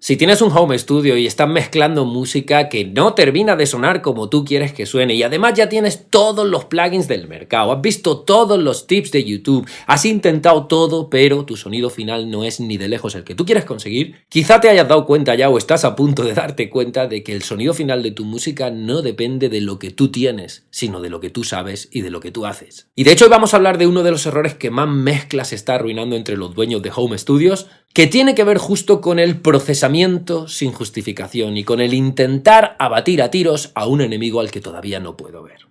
Si tienes un home studio y estás mezclando música que no termina de sonar como tú quieres que suene y además ya tienes todos los plugins del mercado, has visto todos los tips de YouTube, has intentado todo, pero tu sonido final no es ni de lejos el que tú quieres conseguir, quizá te hayas dado cuenta ya o estás a punto de darte cuenta de que el sonido final de tu música no depende de lo que tú tienes, sino de lo que tú sabes y de lo que tú haces. Y de hecho hoy vamos a hablar de uno de los errores que más mezclas está arruinando entre los dueños de home studios, que tiene que ver justo con el procesamiento sin justificación y con el intentar abatir a tiros a un enemigo al que todavía no puedo ver.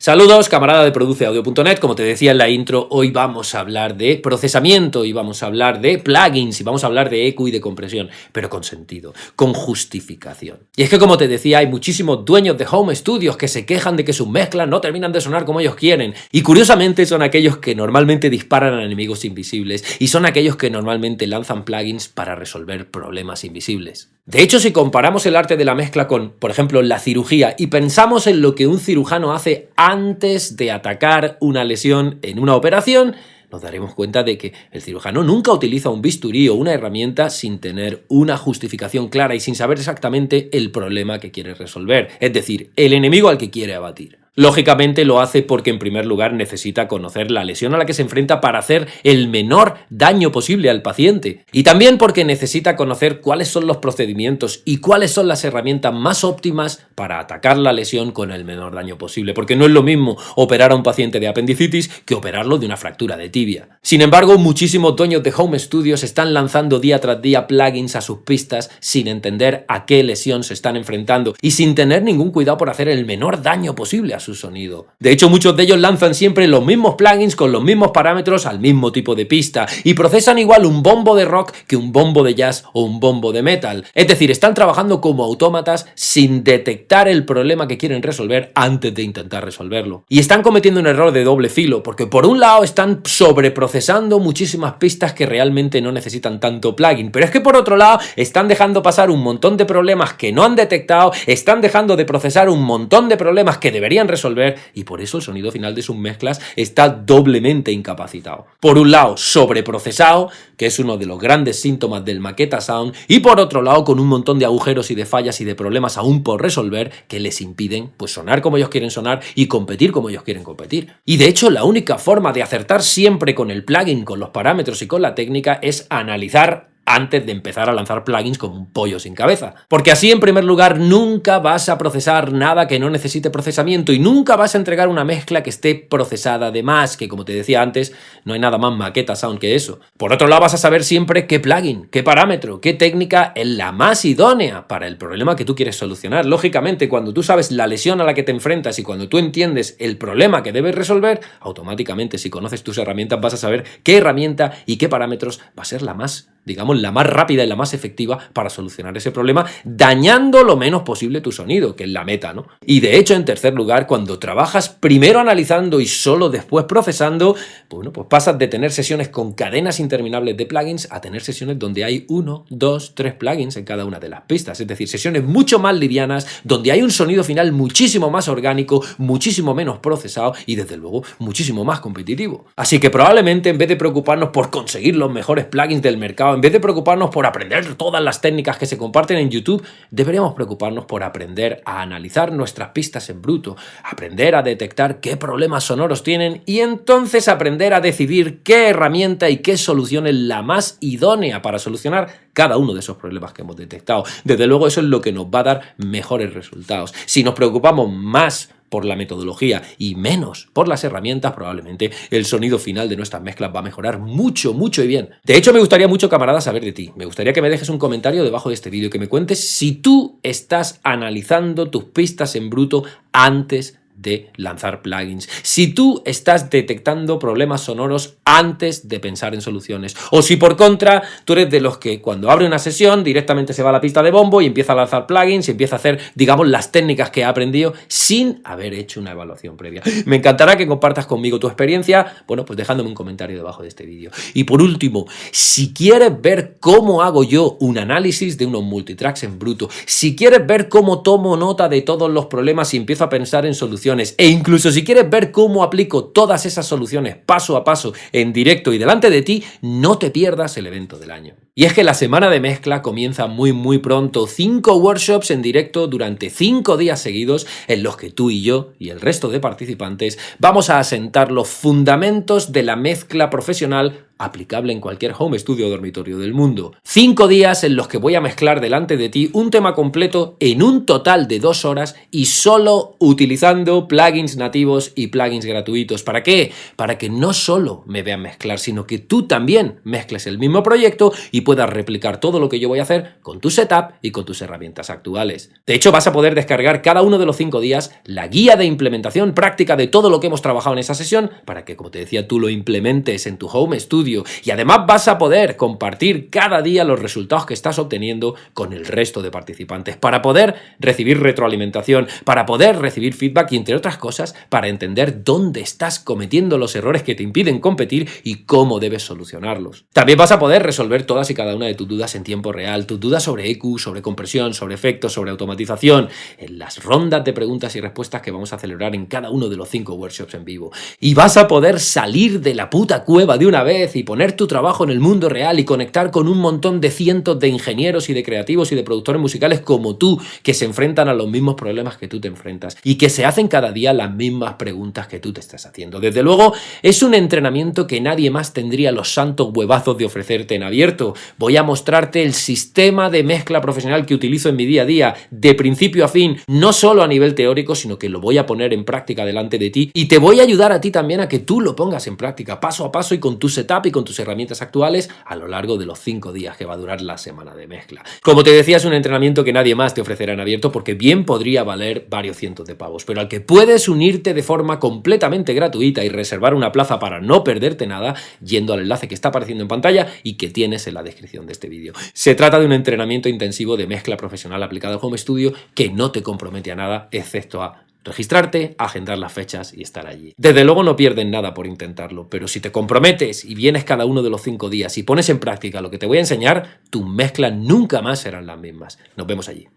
Saludos, camarada de produceaudio.net. Como te decía en la intro, hoy vamos a hablar de procesamiento y vamos a hablar de plugins y vamos a hablar de eco y de compresión, pero con sentido, con justificación. Y es que, como te decía, hay muchísimos dueños de home studios que se quejan de que sus mezclas no terminan de sonar como ellos quieren. Y curiosamente son aquellos que normalmente disparan a enemigos invisibles y son aquellos que normalmente lanzan plugins para resolver problemas invisibles. De hecho, si comparamos el arte de la mezcla con, por ejemplo, la cirugía y pensamos en lo que un cirujano hace antes de atacar una lesión en una operación, nos daremos cuenta de que el cirujano nunca utiliza un bisturí o una herramienta sin tener una justificación clara y sin saber exactamente el problema que quiere resolver, es decir, el enemigo al que quiere abatir. Lógicamente lo hace porque en primer lugar necesita conocer la lesión a la que se enfrenta para hacer el menor daño posible al paciente. Y también porque necesita conocer cuáles son los procedimientos y cuáles son las herramientas más óptimas para atacar la lesión con el menor daño posible. Porque no es lo mismo operar a un paciente de apendicitis que operarlo de una fractura de tibia. Sin embargo, muchísimos dueños de home studios están lanzando día tras día plugins a sus pistas sin entender a qué lesión se están enfrentando y sin tener ningún cuidado por hacer el menor daño posible a su sonido. De hecho, muchos de ellos lanzan siempre los mismos plugins con los mismos parámetros al mismo tipo de pista y procesan igual un bombo de rock que un bombo de jazz o un bombo de metal. Es decir, están trabajando como autómatas sin detectar el problema que quieren resolver antes de intentar resolverlo. Y están cometiendo un error de doble filo, porque por un lado están sobreprocesando muchísimas pistas que realmente no necesitan tanto plugin, pero es que por otro lado están dejando pasar un montón de problemas que no han detectado, están dejando de procesar un montón de problemas que deberían resolver y por eso el sonido final de sus mezclas está doblemente incapacitado. Por un lado, sobreprocesado, que es uno de los grandes síntomas del maqueta sound, y por otro lado, con un montón de agujeros y de fallas y de problemas aún por resolver que les impiden pues sonar como ellos quieren sonar y competir como ellos quieren competir. Y de hecho, la única forma de acertar siempre con el plugin, con los parámetros y con la técnica es analizar antes de empezar a lanzar plugins como un pollo sin cabeza. Porque así, en primer lugar, nunca vas a procesar nada que no necesite procesamiento y nunca vas a entregar una mezcla que esté procesada de más, que como te decía antes, no hay nada más maqueta sound que eso. Por otro lado, vas a saber siempre qué plugin, qué parámetro, qué técnica es la más idónea para el problema que tú quieres solucionar. Lógicamente, cuando tú sabes la lesión a la que te enfrentas y cuando tú entiendes el problema que debes resolver, automáticamente, si conoces tus herramientas, vas a saber qué herramienta y qué parámetros va a ser la más, digamos, la más rápida y la más efectiva para solucionar ese problema, dañando lo menos posible tu sonido, que es la meta, ¿no? Y de hecho, en tercer lugar, cuando trabajas primero analizando y solo después procesando, bueno, pues pasas de tener sesiones con cadenas interminables de plugins a tener sesiones donde hay 1, 2, 3 plugins en cada una de las pistas, es decir, sesiones mucho más livianas, donde hay un sonido final muchísimo más orgánico, muchísimo menos procesado y desde luego muchísimo más competitivo. Así que probablemente en vez de preocuparnos por conseguir los mejores plugins del mercado, en vez de preocuparnos por aprender todas las técnicas que se comparten en YouTube, deberíamos preocuparnos por aprender a analizar nuestras pistas en bruto, aprender a detectar qué problemas sonoros tienen y entonces aprender a decidir qué herramienta y qué solución es la más idónea para solucionar cada uno de esos problemas que hemos detectado. Desde luego eso es lo que nos va a dar mejores resultados. Si nos preocupamos más por la metodología y menos por las herramientas, probablemente el sonido final de nuestras mezclas va a mejorar mucho, mucho y bien. De hecho, me gustaría mucho, camarada, saber de ti. Me gustaría que me dejes un comentario debajo de este vídeo y que me cuentes si tú estás analizando tus pistas en bruto antes de lanzar plugins. Si tú estás detectando problemas sonoros antes de pensar en soluciones, o si por contra tú eres de los que cuando abre una sesión directamente se va a la pista de bombo y empieza a lanzar plugins y empieza a hacer, digamos, las técnicas que ha aprendido sin haber hecho una evaluación previa. Me encantará que compartas conmigo tu experiencia, bueno, pues dejándome un comentario debajo de este vídeo. Y por último, si quieres ver cómo hago yo un análisis de unos multitracks en bruto, si quieres ver cómo tomo nota de todos los problemas y empiezo a pensar en soluciones, e incluso si quieres ver cómo aplico todas esas soluciones paso a paso en directo y delante de ti, no te pierdas el evento del año. Y es que la semana de mezcla comienza muy pronto, 5 workshops en directo durante 5 días seguidos en los que tú y yo y el resto de participantes vamos a asentar los fundamentos de la mezcla profesional aplicable en cualquier home studio o dormitorio del mundo. 5 días en los que voy a mezclar delante de ti un tema completo en un total de 2 horas y solo utilizando plugins nativos y plugins gratuitos. ¿Para qué? Para que no solo me vean mezclar, sino que tú también mezcles el mismo proyecto y puedas replicar todo lo que yo voy a hacer con tu setup y con tus herramientas actuales. De hecho, vas a poder descargar cada uno de los 5 días la guía de implementación práctica de todo lo que hemos trabajado en esa sesión para que, como te decía, tú lo implementes en tu home studio. Y además vas a poder compartir cada día los resultados que estás obteniendo con el resto de participantes para poder recibir retroalimentación, para poder recibir feedback y, entre otras cosas, para entender dónde estás cometiendo los errores que te impiden competir y cómo debes solucionarlos. También vas a poder resolver todas y cada una de tus dudas en tiempo real, tus dudas sobre EQ, sobre compresión, sobre efectos, sobre automatización, en las rondas de preguntas y respuestas que vamos a celebrar en cada uno de los 5 workshops en vivo. Y vas a poder salir de la puta cueva de una vez y poner tu trabajo en el mundo real y conectar con un montón de cientos de ingenieros y de creativos y de productores musicales como tú, que se enfrentan a los mismos problemas que tú te enfrentas y que se hacen cada día las mismas preguntas que tú te estás haciendo. Desde luego, es un entrenamiento que nadie más tendría los santos huevazos de ofrecerte en abierto. Voy a mostrarte el sistema de mezcla profesional que utilizo en mi día a día, de principio a fin, no solo a nivel teórico, sino que lo voy a poner en práctica delante de ti y te voy a ayudar a ti también a que tú lo pongas en práctica paso a paso y con tu setup y con tus herramientas actuales a lo largo de los 5 días que va a durar la semana de mezcla. Como te decía, es un entrenamiento que nadie más te ofrecerá en abierto porque bien podría valer varios cientos de pavos, pero al que puedes unirte de forma completamente gratuita y reservar una plaza para no perderte nada yendo al enlace que está apareciendo en pantalla y que tienes en la descripción de este vídeo. Se trata de un entrenamiento intensivo de mezcla profesional aplicado al home studio que no te compromete a nada excepto a registrarte, agendar las fechas y estar allí. Desde luego no pierden nada por intentarlo, pero si te comprometes y vienes cada uno de los 5 días y pones en práctica lo que te voy a enseñar, tus mezclas nunca más serán las mismas. Nos vemos allí.